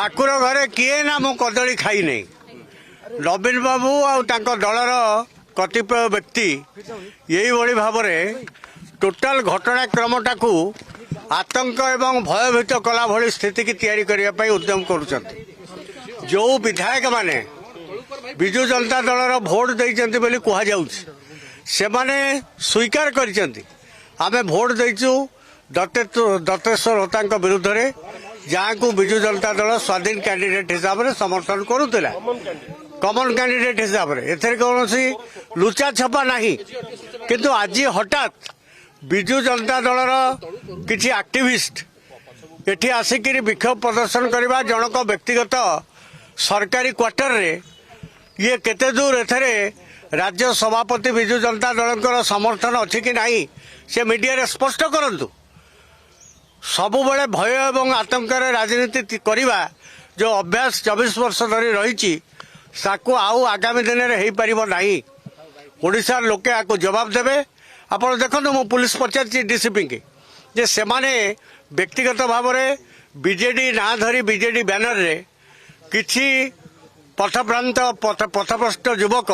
ठाकुर घरे किए ना मु कदली खाई नहीं नवीन बाबू आउ दलर कतिपय व्यक्ति यही भली भाव टोटाल घटनाक्रमटा को आतंक एवं भयभीत कला भली स्थिति की तैयारी करने उद्यम करुँच जो विधायक माने विजु जनता दलर भोट देइचंती बोली कहा जाउछि से माने स्वीकार करिसंती आमे भोट देइछु दत्तेश्वर होता विरुद्ध रे जहाँ को विजु जनता दल स्वाधीन कैंडिडेट हिसाब से समर्थन करुला कमन कैंडिडेट हिसाब से एथेर कौनसी लुचा छपा नहीं किंतु आज हठात विजु जनता दलर किछि एक्टिविस्ट एठी आसिक विक्षोभ प्रदर्शन करवा जनक व्यक्तिगत सरकारी क्वार्टर रे ये केते दूर एथरे राज्य सभापति विजु जनता दल समर्थन अच्छी कि नहीं से मीडिया स्पष्ट करंतु सबु बड़े भय एवं आतंक राजनीति करवा जो अभ्यास 24 वर्ष धरी रही साकु आउ आगामी दिन में हो पार नहीं ओडिशा लोके आपको जवाब देवे आप देखो मु पुलिस पचार डीसीपी की जे से माने व्यक्तिगत भाव में बीजेडी ना धरी बीजेडी बैनर रे किछि पथभ्रांत पथभ्रष्ट युवक